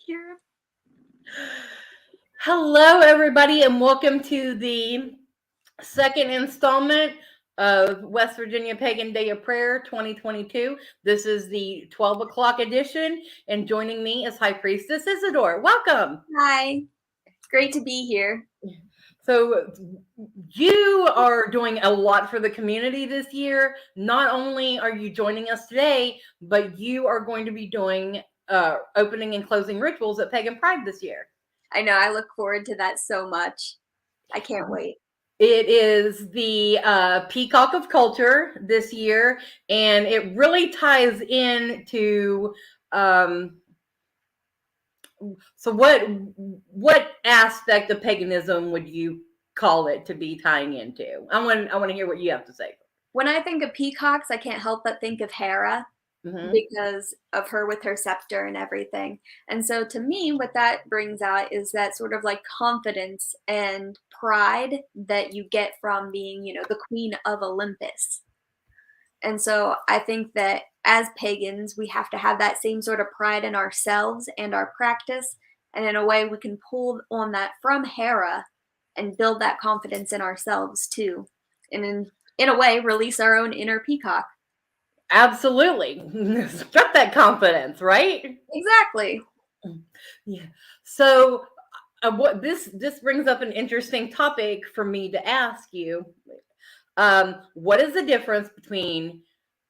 here. Hello, everybody, and welcome to the second installment of West Virginia Pagan Day of Prayer 2022. This is the 12 o'clock edition, and joining me is High Priestess Isadore. Welcome. Hi. It's great to be here. So you are doing a lot for the community this year. Not only are you joining us today, but you are going to be doing opening and closing rituals at Pagan Pride this year. I know. I look forward to that so much. I can't wait. It is the Peacock of Culture this year, and it really ties into so what aspect of paganism would you call it to be tying into? I want to hear what you have to say. When I think of peacocks, I can't help but think of Hera because of her with her scepter and everything. And so to me, what that brings out is that sort of like confidence and pride that you get from being, the queen of Olympus. And so I think that as pagans, we have to have that same sort of pride in ourselves and our practice. And in a way, we can pull on that from Hera and build that confidence in ourselves too. And in a way, release our own inner peacock. Absolutely. Got that confidence, right? Exactly. Yeah. So what this brings up an interesting topic for me to ask you. What is the difference between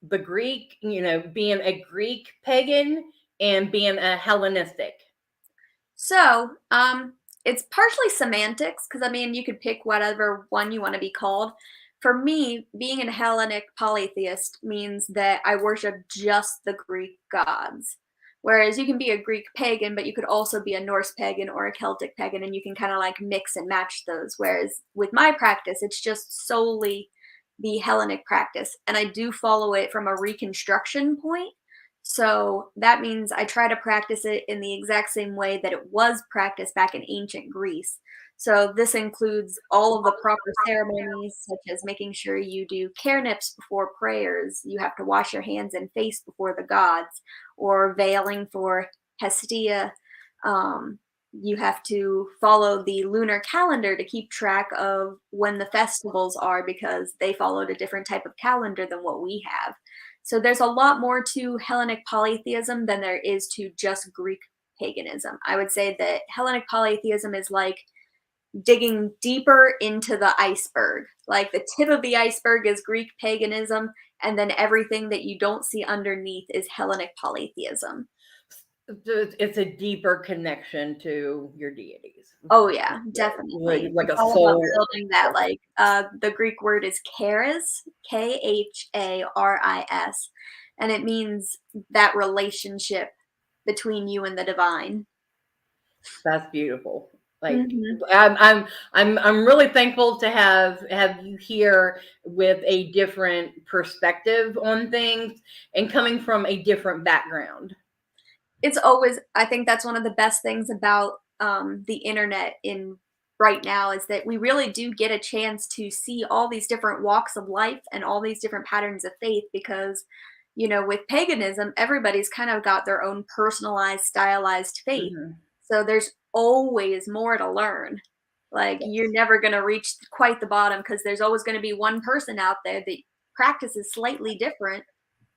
the Greek, being a Greek pagan and being a Hellenistic? So, it's partially semantics because you could pick whatever one you want to be called. For me, being a Hellenic polytheist means that I worship just the Greek gods. Whereas you can be a Greek pagan, but you could also be a Norse pagan or a Celtic pagan, and you can kind of like mix and match those. Whereas with my practice, it's just solely the Hellenic practice, and I do follow it from a reconstruction point. So that means I try to practice it in the exact same way that it was practiced back in ancient Greece. So this includes all of the proper ceremonies, such as making sure you do care nips before prayers. You have to wash your hands and face before the gods, or veiling for Hestia. You have to follow the lunar calendar to keep track of when the festivals are, because they followed a different type of calendar than what we have. So there's a lot more to Hellenic polytheism than there is to just Greek paganism. I would say that Hellenic polytheism is like digging deeper into the iceberg. Like the tip of the iceberg is Greek paganism, and then everything that you don't see underneath is Hellenic polytheism. It's a deeper connection to your deities. Oh yeah, definitely. Like it's a all soul. about building that. Like the Greek word is charis, Kharis, and it means that relationship between you and the divine. That's beautiful. Like I'm really thankful to have you here with a different perspective on things and coming from a different background. It's always, I think that's one of the best things about the internet in right now, is that we really do get a chance to see all these different walks of life and all these different patterns of faith, because with paganism, everybody's kind of got their own personalized, stylized faith. So there's always more to learn. Like you're never going to reach quite the bottom, because there's always going to be one person out there that practices slightly different,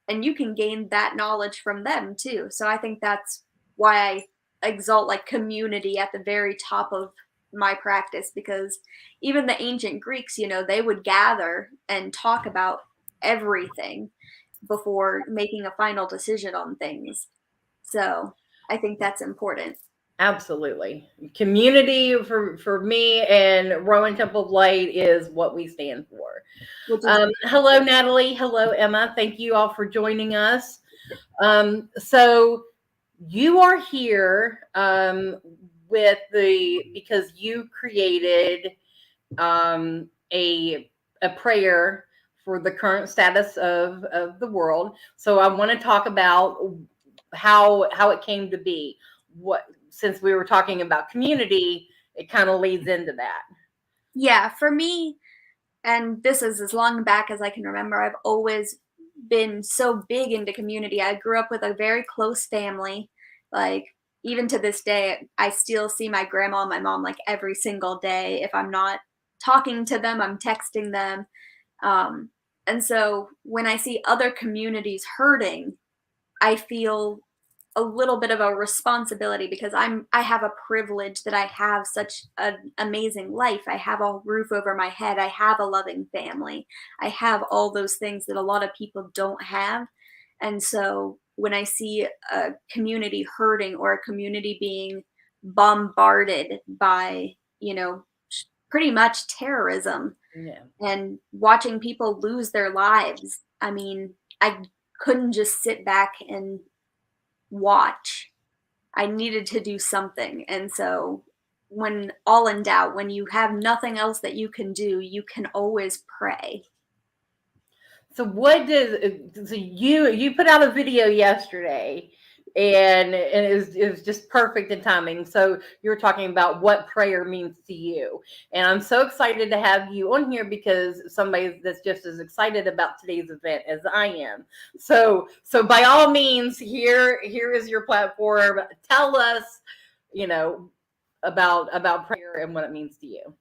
and you can gain that knowledge from them too. So I think that's why I exalt like community at the very top of my practice, because even the ancient Greeks, they would gather and talk about everything before making a final decision on things. So I think that's important. Absolutely. Community for me and Roman Temple of Light is what we stand for. Hello, Natalie. Hello, Emma. Thank you all for joining us. So you are here because you created a prayer for the current status of the world. So I want to talk about how it came to be. Since we were talking about community, it kind of leads into that. Yeah, for me, and this is as long back as I can remember, I've always been so big into community. I grew up with a very close family. Like even to this day, I still see my grandma and my mom like every single day. If I'm not talking to them, I'm texting them. Um, and so when I see other communities hurting, I feel a little bit of a responsibility because I have a privilege that I have such an amazing life. I have a roof over my head. I have a loving family. I have all those things that a lot of people don't have. And so when I see a community hurting or a community being bombarded by, pretty much terrorism Yeah. and watching people lose their lives, I mean, I couldn't just sit back and watch. I needed to do something. And so, when all in doubt, when you have nothing else that you can do, you can always pray. So what does so you put out a video yesterday, and it was just perfect in timing. So you were talking about what prayer means to you, and I'm so excited to have you on here because somebody that's just as excited about today's event as I am. So by all means, here is your platform. Tell us, you know, about prayer and what it means to you.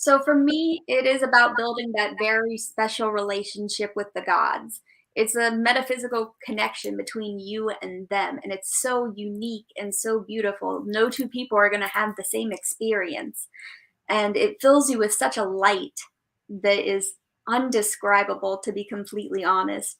So, for me, it is about building that very special relationship with the gods. It's a metaphysical connection between you and them, and it's so unique and so beautiful. No two people are going to have the same experience, and it fills you with such a light that is undescribable, to be completely honest.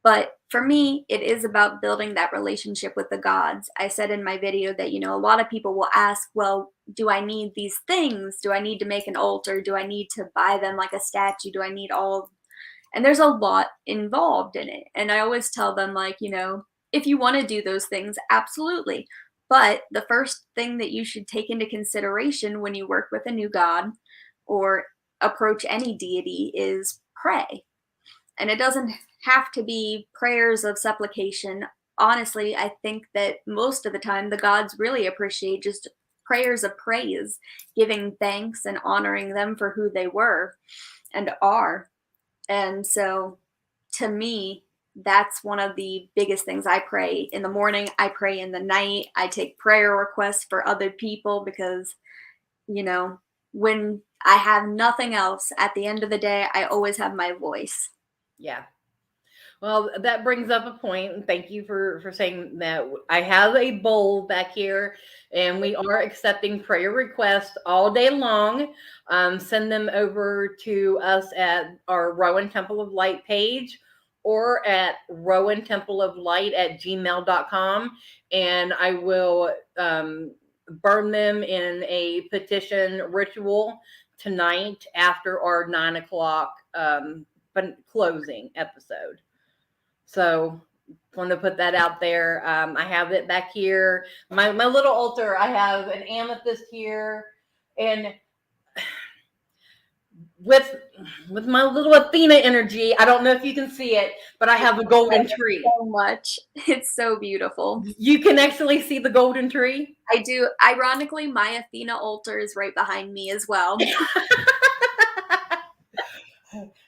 But for me, it is about building that relationship with the gods. I said in my video that, a lot of people will ask, well, do I need these things? Do I need to make an altar? Do I need to buy them like a statue? Do I need all? And there's a lot involved in it. And I always tell them, like, if you want to do those things, absolutely. But the first thing that you should take into consideration when you work with a new god or approach any deity is pray. And it doesn't have to be prayers of supplication. Honestly, I think that most of the time the gods really appreciate just prayers of praise, giving thanks and honoring them for who they were and are. And so to me, that's one of the biggest things. I pray in the morning, I pray in the night, I take prayer requests for other people because, you know, when I have nothing else at the end of the day, I always have my voice. Yeah. Well, that brings up a point, and thank you for saying that. I have a bowl back here, and we are accepting prayer requests all day long. Send them over to us at our Rowan Temple of Light page or at rowantempleoflight@gmail.com, and I will burn them in a petition ritual tonight after our 9 o'clock closing episode. So want to put that out there. I have it back here. My little altar, I have an amethyst here. And with my little Athena energy, I don't know if you can see it, but I have a golden tree. So much. It's so beautiful. You can actually see the golden tree? I do. Ironically, my Athena altar is right behind me as well.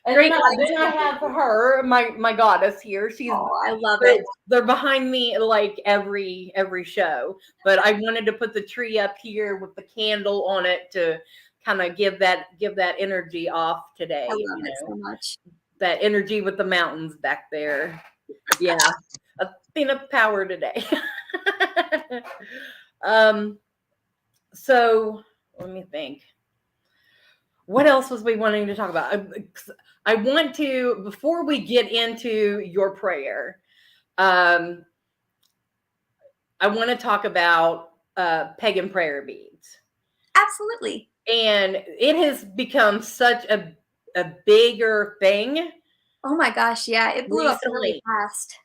And then I have her, my goddess here. She's I love it. They're behind me like every show. But I wanted to put the tree up here with the candle on it to kind of give that energy off today. I love it so much. That energy with the mountains back there. Yeah. Athena power today. So let me think. What else was we wanting to talk about? I want to, before we get into your prayer, I want to talk about pagan prayer beads. Absolutely. And it has become such a bigger thing. Oh my gosh, yeah, it blew up really fast.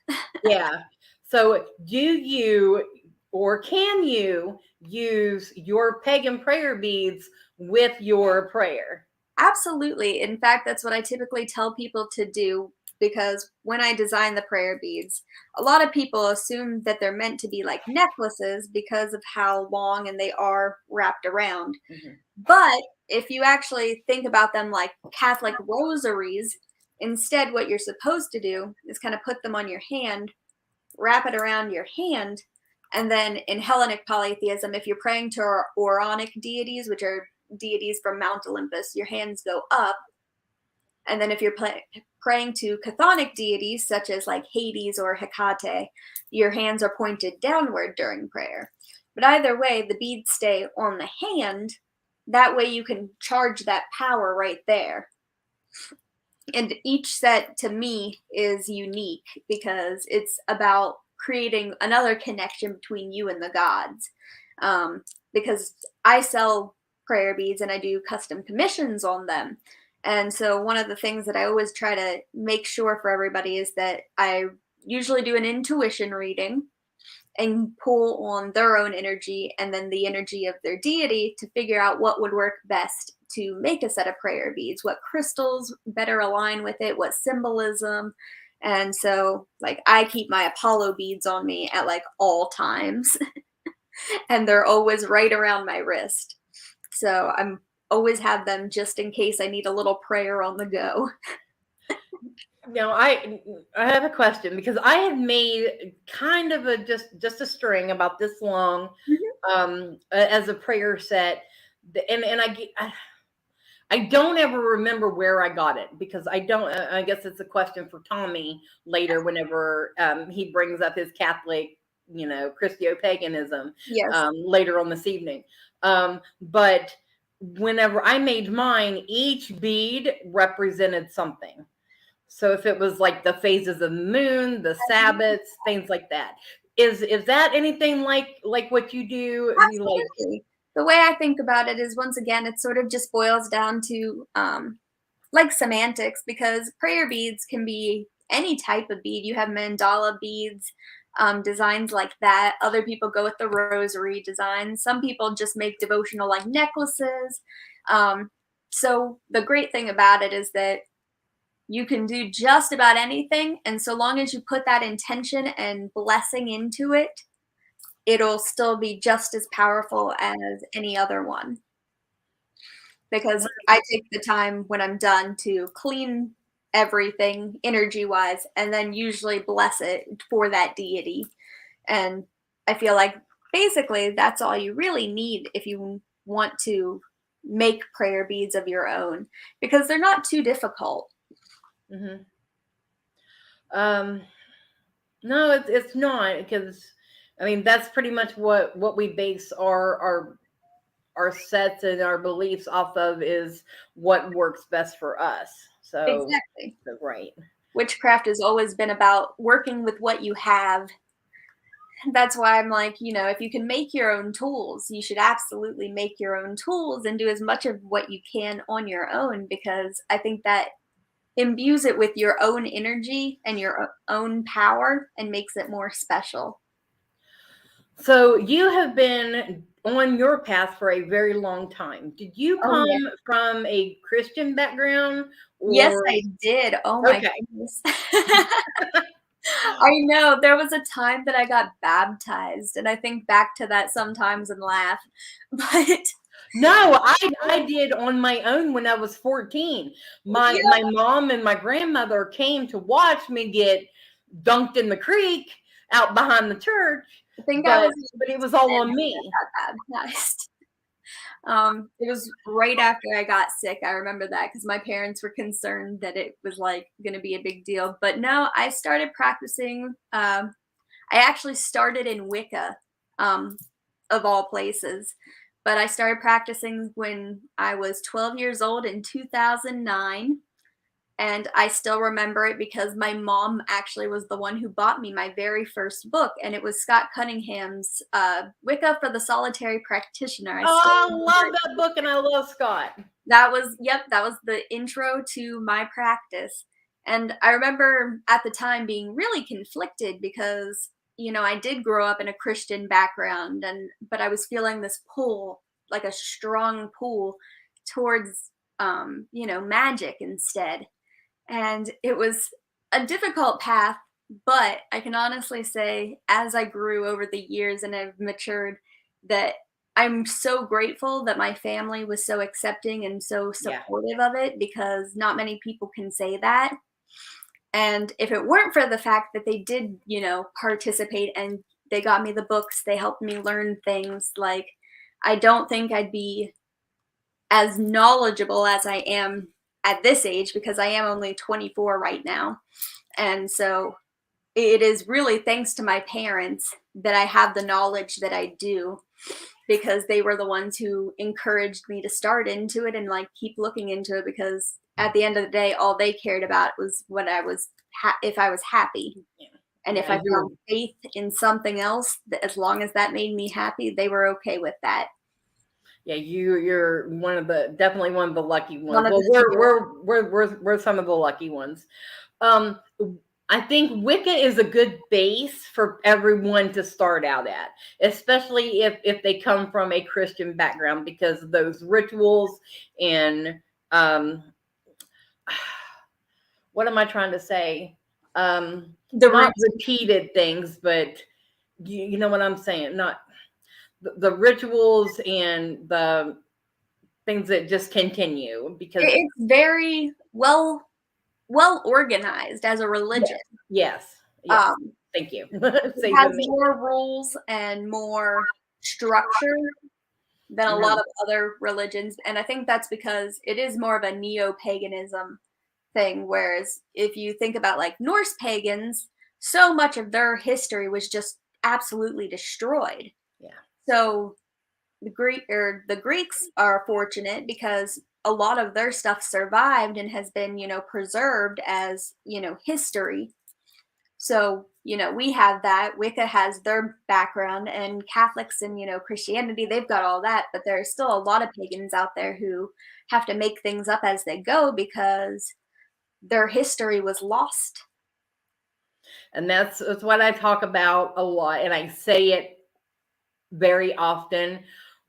Yeah. So do you, or can you use your pagan prayer beads with your prayer? Absolutely. In fact, that's what I typically tell people to do, because when I design the prayer beads, a lot of people assume that they're meant to be like necklaces because of how long and they are wrapped around. Mm-hmm. But if you actually think about them like Catholic rosaries, instead what you're supposed to do is kind of put them on your hand, wrap it around your hand, And then in Hellenic polytheism, if you're praying to Auronic deities, which are deities from Mount Olympus, your hands go up. And then if you're praying to chthonic deities, such as like Hades or Hecate, your hands are pointed downward during prayer. But either way, the beads stay on the hand. That way you can charge that power right there. And each set to me is unique because it's about creating another connection between you and the gods. Because I sell prayer beads and I do custom commissions on them. And so one of the things that I always try to make sure for everybody is that I usually do an intuition reading and pull on their own energy and then the energy of their deity to figure out what would work best to make a set of prayer beads, what crystals better align with it, what symbolism. And so like I keep my Apollo beads on me at like all times and they're always right around my wrist. So I'm always have them just in case I need a little prayer on the go. Now I have a question because I have made kind of a just a string about this long as a prayer set, and I don't ever remember where I got it because I don't. I guess it's a question for Tommy later whenever he brings up his Catholic, Christo-paganism Yes. later on this evening. But whenever I made mine, each bead represented something. So if it was like the phases of the moon, the Sabbats, things like that. Is that anything like what you do? You like Absolutely. The way I think about it is once again, it sort of just boils down to like semantics because prayer beads can be any type of bead. You have mandala beads, designs like that. Other people go with the rosary design. Some people just make devotional like necklaces. So the great thing about it is that you can do just about anything. And so long as you put that intention and blessing into it, it'll still be just as powerful as any other one. Because I take the time when I'm done to clean everything energy wise and then usually bless it for that deity. And I feel like basically that's all you really need if you want to make prayer beads of your own because they're not too difficult. Mm-hmm. No, it's not because I mean that's pretty much what we base our sets and our beliefs off of is what works best for us. So Exactly. right. Witchcraft has always been about working with what you have. That's why I'm like, if you can make your own tools, you should absolutely make your own tools and do as much of what you can on your own because I think that imbues it with your own energy and your own power and makes it more special. So you have been on your path for a very long time. Did you Oh, come yeah. from a Christian background Yes, or I did. Oh my okay. goodness. I know. There was a time that I got baptized, and I think back to that sometimes and laugh. But No, I did on my own when I was 14. My yeah, mom and my grandmother came to watch me get dunked in the creek out behind the church, I think I but was it was all 10 on when me. I got baptized. It was right after I got sick. I remember that because my parents were concerned that it was like going to be a big deal. But no, I started practicing. I actually started in Wicca, um, of all places. But I started practicing when I was 12 years old in 2009. And I still remember it because my mom actually was the one who bought me my very first book, and it was Scott Cunningham's Wicca for the Solitary Practitioner. I Oh, still I remember love it. that book and I love Scott. That was the intro to my practice. And I remember at the time being really conflicted because, I did grow up in a Christian background but I was feeling this pull, like a strong pull towards magic instead. And it was a difficult path, but I can honestly say, as I grew over the years and I've matured, that I'm so grateful that my family was so accepting and so Yeah. supportive of it because not many people can say that. And if it weren't for the fact that they did, participate and They got me the books. They helped me learn things. Like, I don't think I'd be as knowledgeable as I am at this age because I am only 24 right now. And so it is really thanks to my parents that I have the knowledge that I do because they were the ones who encouraged me to start into it and like keep looking into it because at the end of the day all they cared about was what I was if I was happy. Yeah. And if I found faith in something else, as long as that made me happy, they were okay with that. Yeah, you're definitely one of the lucky ones. One of Well, the we're some of the lucky ones. I think Wicca is a good base for everyone to start out at, especially if they come from a Christian background, because of those rituals and what am I trying to say? Not repeated things, but you know what I'm saying. Not the rituals and the things that just continue because it's very well organized as a religion. yes. Thank you. It has more rules and more structure than a lot of other religions, and I think that's because it is more of a neo-paganism thing, whereas if you think about like Norse pagans, so much of their history was just absolutely destroyed. Yeah. So the Greeks are fortunate because a lot of their stuff survived and has been, preserved as, history. So, we have that. Wicca has their background, and Catholics and, Christianity, they've got all that. But there's still a lot of pagans out there who have to make things up as they go because their history was lost. And that's what I talk about a lot, and I say it very often.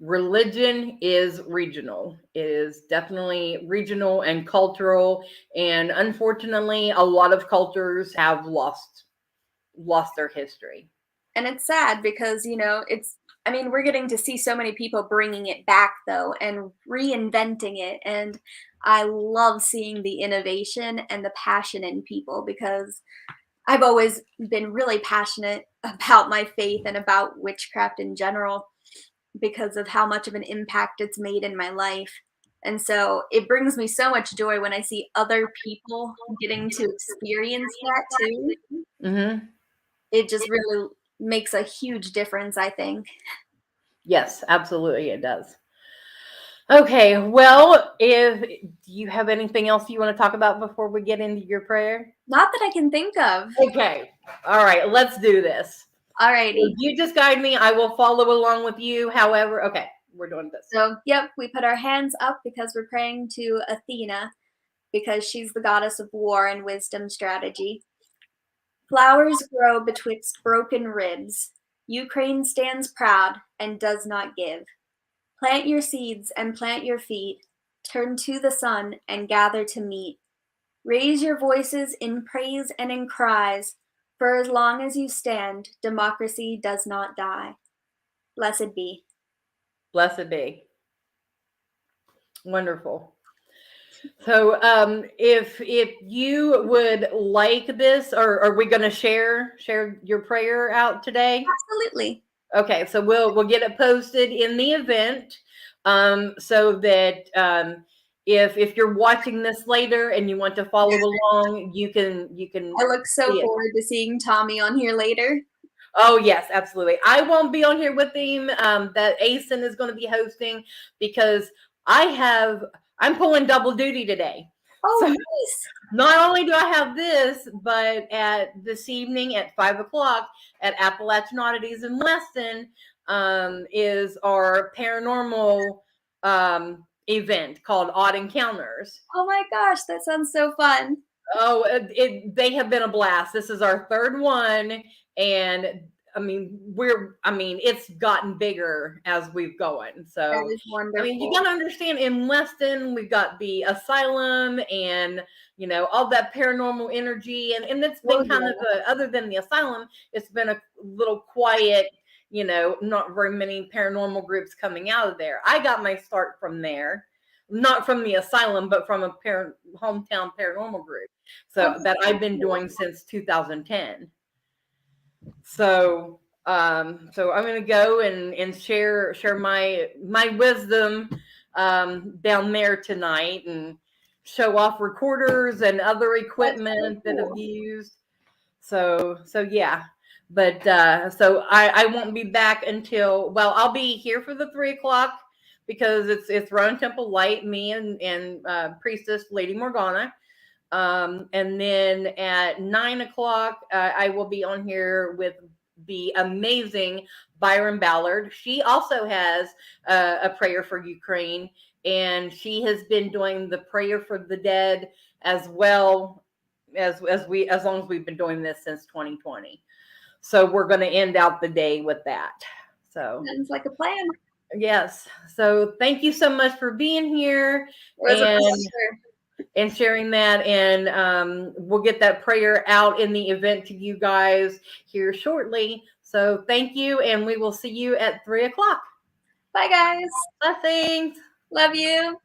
Religion is regional. It is definitely regional and cultural, and unfortunately a lot of cultures have lost their history. And it's sad because, we're getting to see so many people bringing it back though and reinventing it, and I love seeing the innovation and the passion in people because I've always been really passionate about my faith and about witchcraft in general because of how much of an impact it's made in my life. And so it brings me so much joy when I see other people getting to experience that too. Mm-hmm. It just really makes a huge difference, I think. Yes, absolutely it does. Okay, well, do you have anything else you want to talk about before we get into your prayer? Not that I can think of. Okay. All right, let's do this. All righty. You just guide me. I will follow along with you. However, okay, we're doing this. So, yep, we put our hands up because we're praying to Athena because she's the goddess of war and wisdom strategy. Flowers grow betwixt broken ribs. Ukraine stands proud and does not give. Plant your seeds and plant your feet. Turn to the sun and gather to meet. Raise your voices in praise and in cries, for as long as you stand, democracy does not die. Blessed be. Blessed be. Wonderful. So, if you would like this, or are we going to share your prayer out today? Absolutely. Okay, so we'll get it posted in the event, so that if you're watching this later and you want to follow along, you can. I look so forward to seeing Tommy on here later. Oh yes, absolutely. I won't be on here with him. That Asen is going to be hosting because I'm pulling double duty today. Oh, so nice. Not only do I have this, but at this evening at 5:00 at Appalachian Oddities in Weston is our paranormal event called Odd Encounters. Oh my gosh, that sounds so fun. Oh, they have been a blast. This is our third one, and it's gotten bigger as we've going. So that is wonderful. You gotta understand, in Weston, we've got the asylum and all that paranormal energy, and it's been kind of other than the asylum, it's been a little quiet. Not very many paranormal groups coming out of there. I got my start from there. Not from the asylum, but from a hometown paranormal group. So that I've been doing since 2010. So So I'm going to go and share my wisdom down there tonight, and show off recorders and other equipment that I've used. So yeah. But so I won't be back until, well, I'll be here for the 3 o'clock because it's Rowan Temple Light, me and Priestess Lady Morgana. And then at 9 o'clock, I will be on here with the amazing Byron Ballard. She also has a prayer for Ukraine, and she has been doing the prayer for the dead as well as long as we've been doing this since 2020. So we're going to end out the day with that. So sounds like a plan. Yes. So thank you so much for being here. It was a pleasure. And sharing that, and we'll get that prayer out in the event to you guys here shortly. So thank you, and we will see you at 3 o'clock. Bye, guys. Blessings. Love you.